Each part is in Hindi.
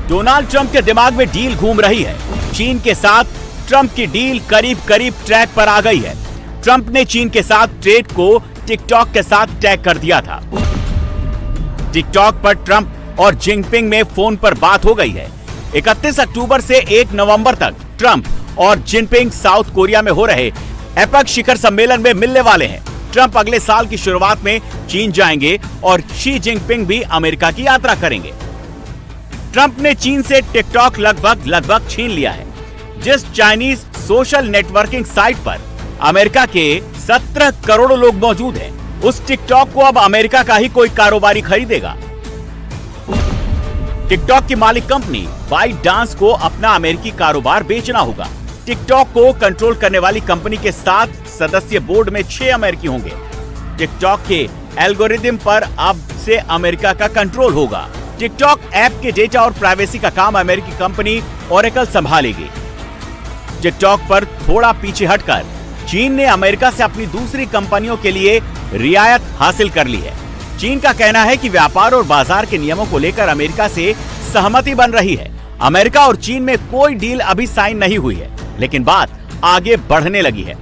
डोनाल्ड ट्रंप के दिमाग में डील घूम रही है। चीन के साथ ट्रंप की डील करीब करीब ट्रैक पर आ गई है। ट्रंप ने चीन के साथ ट्रेड को टिकटॉक के साथ टैग कर दिया था। टिकटॉक पर ट्रंप और जिनपिंग में फोन पर बात हो गई है। 31 अक्टूबर से 1 नवंबर तक ट्रंप और जिनपिंग साउथ कोरिया में हो रहे एपेक शिखर सम्मेलन में मिलने वाले हैं। ट्रंप अगले साल की शुरुआत में चीन जाएंगे और शी जिनपिंग भी अमेरिका की यात्रा करेंगे। ट्रंप ने चीन से टिकटॉक लगभग छीन लिया है। जिस चाइनीज सोशल नेटवर्किंग साइट पर अमेरिका के 17 करोड़ लोग मौजूद हैं, उस टिकटॉक को अब अमेरिका का ही कोई कारोबारी खरीदेगा। टिकटॉक की मालिक कंपनी बाइटडांस को अपना अमेरिकी कारोबार बेचना होगा। टिकटॉक को कंट्रोल करने वाली कंपनी के 7 सदस्यीय बोर्ड में 6 अमेरिकी होंगे। टिकटॉक के एल्गोरिदम पर अब से अमेरिका का कंट्रोल होगा। टिकटॉक ऐप के डेटा और प्राइवेसी का काम अमेरिकी कंपनी ओरेकल संभालेगी। टिकटॉक पर थोड़ा पीछे हटकर चीन ने अमेरिका से अपनी दूसरी कंपनियों के लिए रियायत हासिल कर ली है। चीन का कहना है कि व्यापार और बाजार के नियमों को लेकर अमेरिका से सहमति बन रही है। अमेरिका और चीन में कोई डील अभी साइन नहीं हुई है, लेकिन बात आगे बढ़ने लगी है।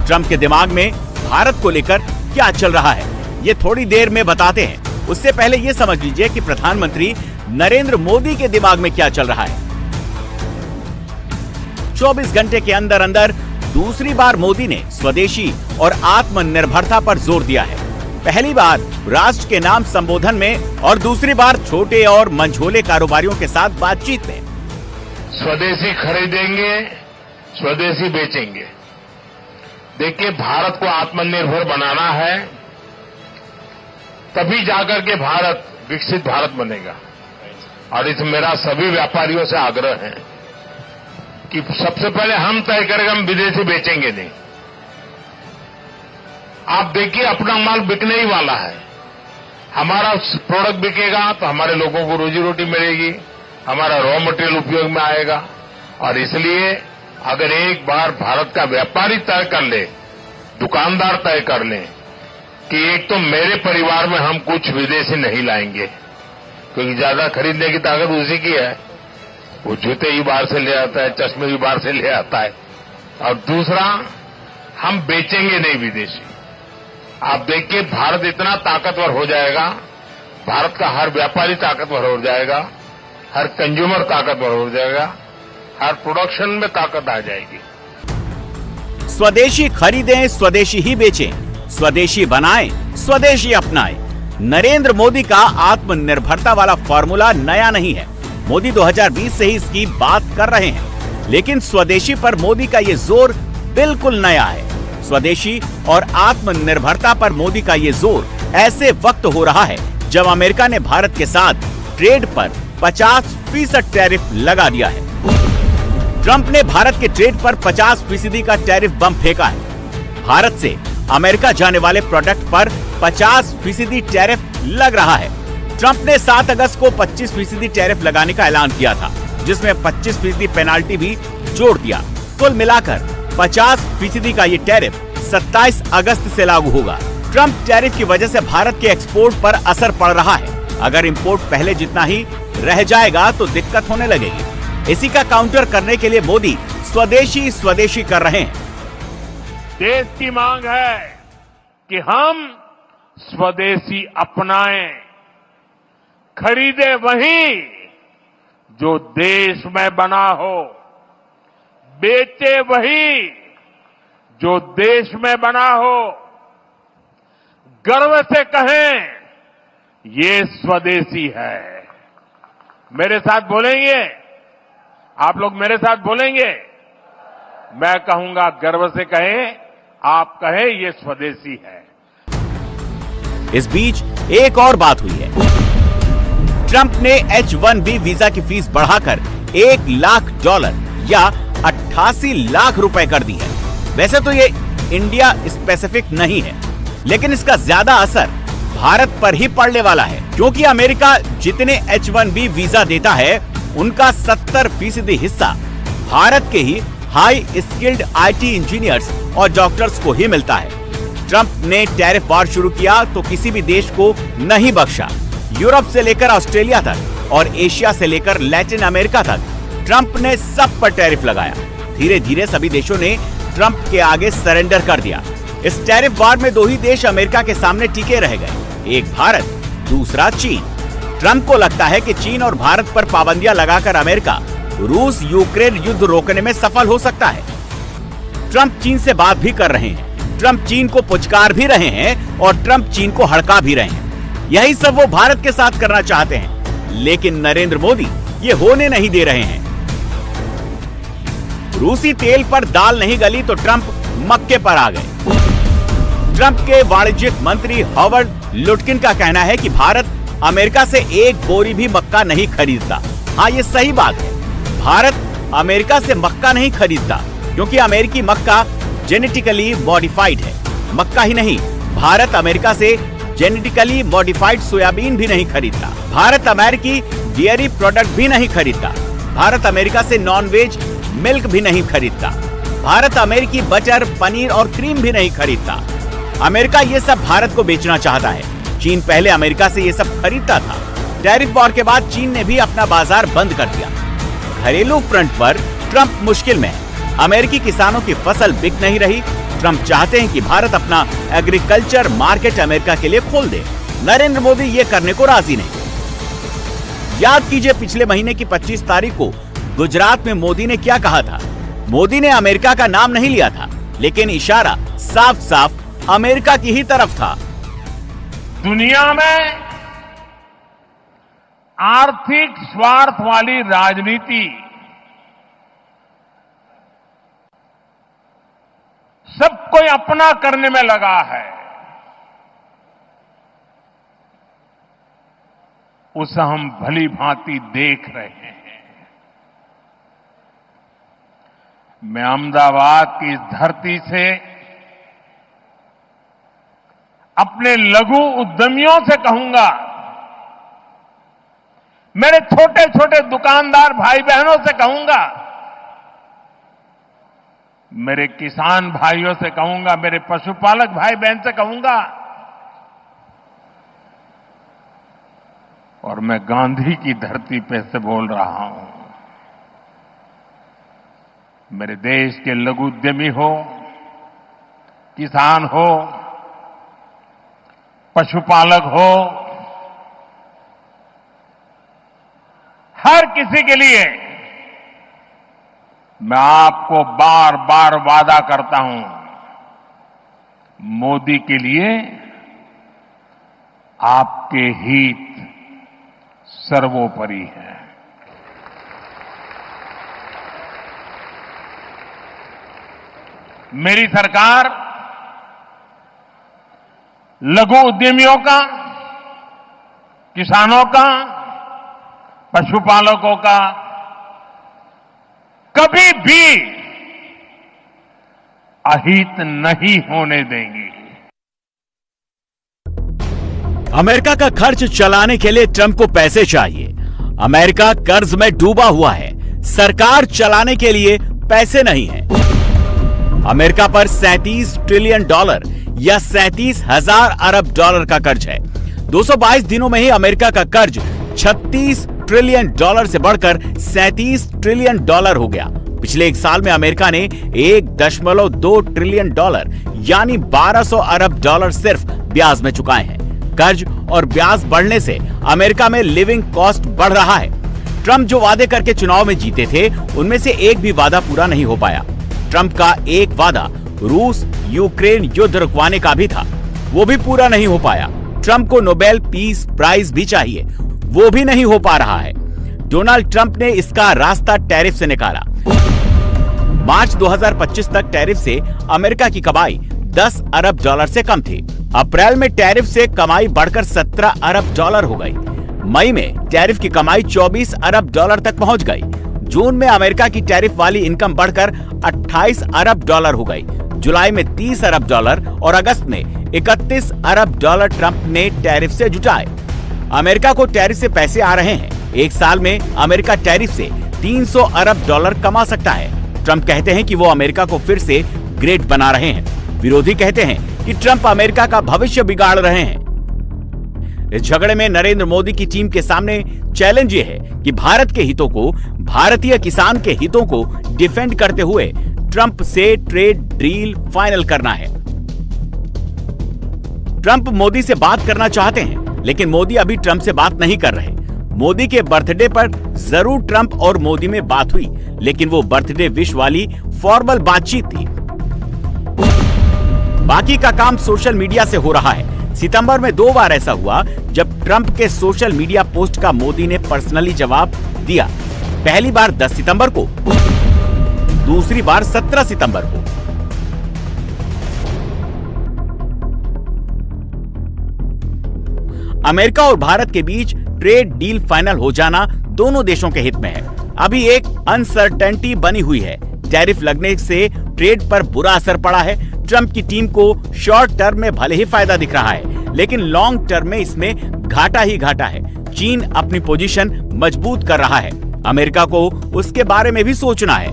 ट्रंप के दिमाग में भारत को लेकर क्या चल रहा है, ये थोड़ी देर में बताते हैं। उससे पहले ये समझ लीजिए कि प्रधानमंत्री नरेंद्र मोदी के दिमाग में क्या चल रहा है। 24 घंटे के अंदर अंदर दूसरी बार मोदी ने स्वदेशी और आत्मनिर्भरता पर जोर दिया है। पहली बार राष्ट्र के नाम संबोधन में और दूसरी बार छोटे और मंझोले कारोबारियों के साथ बातचीत में। स्वदेशी खरीदेंगे, स्वदेशी बेचेंगे। देखिए, भारत को आत्मनिर्भर बनाना है, तभी जाकर के भारत विकसित भारत बनेगा। और इस मेरा सभी व्यापारियों से आग्रह है कि सबसे पहले हम तय करेंगे, हम विदेशी बेचेंगे नहीं। आप देखिए, अपना माल बिकने ही वाला है। हमारा प्रोडक्ट बिकेगा तो हमारे लोगों को रोजी रोटी मिलेगी, हमारा रॉ मटेरियल उपयोग में आएगा। और इसलिए अगर एक बार भारत का व्यापारी तय कर ले, दुकानदार तय कर ले कि एक तो मेरे परिवार में हम कुछ विदेशी नहीं लाएंगे, क्योंकि ज्यादा खरीदने की ताकत उसी की है। वो जूते ही बाहर से ले आता है, चश्मे भी बाहर से ले आता है। और दूसरा, हम बेचेंगे नहीं विदेशी। आप देखिए, भारत इतना ताकतवर हो जाएगा, भारत का हर व्यापारी ताकतवर हो जाएगा, हर कंज्यूमर ताकतवर हो जाएगा, हर प्रोडक्शन में ताकत आ जाएगी। स्वदेशी खरीदें, स्वदेशी ही बेचें, स्वदेशी बनाएं, स्वदेशी अपनाएं। नरेंद्र मोदी का आत्मनिर्भरता वाला फॉर्मूला नया नहीं है। मोदी 2020 से ही इसकी बात कर रहे हैं, लेकिन स्वदेशी पर मोदी का ये जोर बिल्कुल नया है। स्वदेशी और आत्मनिर्भरता पर मोदी का ये जोर ऐसे वक्त हो रहा है जब अमेरिका ने भारत के साथ ट्रेड पर 50% टैरिफ लगा दिया है। ट्रंप ने भारत के ट्रेड पर 50% का टैरिफ बम फेंका है। भारत से अमेरिका जाने वाले प्रोडक्ट पर 50% टैरिफ लग रहा है। ट्रंप ने 7 अगस्त को 25% टैरिफ लगाने का ऐलान किया था, जिसमें 25% पेनाल्टी भी जोड़ दिया। कुल मिलाकर 50% का ये टैरिफ 27 अगस्त से लागू होगा। ट्रंप टैरिफ की वजह से भारत के एक्सपोर्ट पर असर पड़ रहा है। अगर इंपोर्ट पहले जितना ही रह जाएगा तो दिक्कत होने लगेगी। इसी का काउंटर करने के लिए मोदी स्वदेशी कर रहे हैं। देश की मांग है कि हम स्वदेशी अपनाएं, खरीदे वही जो देश में बना हो, बेचे वही जो देश में बना हो, गर्व से कहें ये स्वदेशी है। मेरे साथ बोलेंगे? आप लोग मेरे साथ बोलेंगे? मैं कहूंगा गर्व से कहें, आप कहें ये स्वदेशी है। इस बीच एक और बात हुई है। ट्रंप ने H-1B वीजा की फीस बढ़ाकर $1 लाख या 88 लाख रुपए कर दी है। वैसे तो ये इंडिया स्पेसिफिक नहीं है, लेकिन इसका ज्यादा असर भारत पर ही पड़ने वाला है, क्योंकि अमेरिका जितने H-1B वीजा देता है उनका 70% हिस्सा भारत के ही हाई स्किल्ड IT इंजीनियर्स और डॉक्टर्स को ही मिलता है। ट्रंप ने टैरिफ वार शुरू किया तो किसी भी देश को नहीं बख्शा। यूरोप से लेकर ऑस्ट्रेलिया तक और एशिया से लेकर लैटिन अमेरिका तक ट्रंप ने सब पर टैरिफ लगाया। धीरे धीरे सभी देशों ने ट्रंप के आगे सरेंडर कर दिया। इस टैरिफ वार में दो ही देश अमेरिका के सामने टिके रह गए, एक भारत, दूसरा चीन। ट्रंप को लगता है कि चीन और भारत पर पाबंदियां लगाकर अमेरिका रूस यूक्रेन युद्ध रोकने में सफल हो सकता है। ट्रंप चीन से बात भी कर रहे हैं, ट्रंप चीन को पुचकार भी रहे हैं और ट्रंप चीन को हड़का भी रहे हैं। यही सब वो भारत के साथ करना चाहते हैं, लेकिन नरेंद्र मोदी ये होने नहीं दे रहे हैं। रूसी तेल पर दाल नहीं गली तो ट्रंप मक्के पर आ गए। ट्रंप के वाणिज्यिक मंत्री हॉवर्ड लुटकिन का कहना है कि भारत अमेरिका से एक बोरी भी मक्का नहीं खरीदता। हाँ, ये सही बात है, भारत अमेरिका से मक्का नहीं खरीदता क्योंकि अमेरिकी मक्का जेनेटिकली मॉडिफाइड है। मक्का ही नहीं, भारत अमेरिका से जेनेटिकली मॉडिफाइड सोयाबीन भी नहीं खरीदता। भारत अमेरिकी डेयरी प्रोडक्ट भी नहीं खरीदता। भारत अमेरिका से नॉन-वेज मिल्क भी नहीं खरीदता। भारत अमेरिकी बटर, पनीर और क्रीम भी नहीं खरीदता। अमेरिका ये सब भारत को बेचना चाहता है। चीन पहले अमेरिका से ये सब खरीदता था। टैरिफ वॉर के बाद चीन ने भी अपना बाजार बंद कर दिया। घरेलू फ्रंट पर ट्रंप मुश्किल में है। अमेरिकी किसानों की फसल बिक नहीं रही। ट्रंप चाहते हैं कि भारत अपना एग्रीकल्चर मार्केट अमेरिका के लिए खोल दे। नरेंद्र मोदी ये करने को राजी नहीं। याद कीजिए पिछले महीने की 25 तारीख को गुजरात में मोदी ने क्या कहा था। मोदी ने अमेरिका का नाम नहीं लिया था, लेकिन इशारा साफ साफ अमेरिका की ही तरफ था। दुनिया में आर्थिक स्वार्थ वाली राजनीति सबको अपना करने में लगा है। उसे हम भली भांति देख रहे हैं। मैं अहमदाबाद की इस धरती से अपने लघु उद्यमियों से कहूंगा, मेरे छोटे छोटे दुकानदार भाई बहनों से कहूंगा, मेरे किसान भाइयों से कहूंगा, मेरे पशुपालक भाई बहन से कहूंगा, और मैं गांधी की धरती पे से बोल रहा हूं, मेरे देश के लघु उद्यमी हो, किसान हो, पशुपालक हो, हर किसी के लिए मैं आपको बार बार वादा करता हूं, मोदी के लिए आपके हित सर्वोपरि है। मेरी सरकार लघु उद्यमियों का, किसानों का, पशुपालकों का कभी भी अहित नहीं होने देंगी। अमेरिका का खर्च चलाने के लिए ट्रंप को पैसे चाहिए। अमेरिका कर्ज में डूबा हुआ है, सरकार चलाने के लिए पैसे नहीं है। अमेरिका पर $37 ट्रिलियन या 37,000 अरब डॉलर का कर्ज है। 222 दिनों में ही अमेरिका का कर्ज $36 ट्रिलियन से बढ़कर $37 ट्रिलियन हो गया। पिछले एक साल में अमेरिका ने $1.2 ट्रिलियन यानी 1200 अरब डॉलर सिर्फ ब्याज में चुकाए हैं। कर्ज और ब्याज बढ़ने से अमेरिका में लिविंग कॉस्ट बढ़ रहा है। ट्रंप जो वादे करके चुनाव में जीते थे, उनमें से एक भी वादा पूरा नहीं हो पाया। ट्रंप का एक वादा रूस यूक्रेन युद्ध रुकवाने का भी था, वो भी पूरा नहीं हो पाया। ट्रंप को नोबेल पीस प्राइज भी चाहिए, वो भी नहीं हो पा रहा है। डोनाल्ड ट्रंप ने इसका रास्ता टैरिफ से निकाला। मार्च 2025 तक टैरिफ से अमेरिका की कमाई $10 अरब से कम थी। अप्रैल में टैरिफ से कमाई बढ़कर $17 अरब हो गई। मई में टैरिफ की कमाई $24 अरब तक पहुंच गई। जून में अमेरिका की टैरिफ वाली इनकम बढ़कर $28 अरब हो गई। जुलाई में $30 अरब और अगस्त में $31 अरब ट्रंप ने टैरिफ से जुटाए। अमेरिका को टैरिफ से पैसे आ रहे हैं। एक साल में अमेरिका टैरिफ से $300 अरब कमा सकता है। ट्रंप कहते हैं कि वो अमेरिका को फिर से ग्रेट बना रहे हैं। विरोधी कहते हैं कि ट्रंप अमेरिका का भविष्य बिगाड़ रहे हैं। इस झगड़े में नरेंद्र मोदी की टीम के सामने चैलेंज ये है कि भारत के हितों को, भारतीय किसान के हितों को डिफेंड करते हुए ट्रंप से ट्रेड डील फाइनल करना है। ट्रंप मोदी से बात करना चाहते हैं, लेकिन मोदी अभी ट्रंप से बात नहीं कर रहे। मोदी के बर्थडे पर जरूर ट्रंप और मोदी में बात हुई, लेकिन वो बर्थडे विश वाली फॉर्मल बातचीत थी। बाकी का काम सोशल मीडिया से हो रहा है। सितंबर में 2 बार ऐसा हुआ जब ट्रंप के सोशल मीडिया पोस्ट का मोदी ने पर्सनली जवाब दिया। पहली बार 10 सितंबर को, दूसरी बार 17 सितंबर को। अमेरिका और भारत के बीच ट्रेड डील फाइनल हो जाना दोनों देशों के हित में है। अभी एक अनसर्टेनिटी बनी हुई है। टैरिफ लगने से ट्रेड पर बुरा असर पड़ा है। ट्रंप की टीम को शॉर्ट टर्म में भले ही फायदा दिख रहा है, लेकिन लॉन्ग टर्म में इसमें घाटा ही घाटा है। चीन अपनी पोजीशन मजबूत कर रहा है। अमेरिका को उसके बारे में भी सोचना है।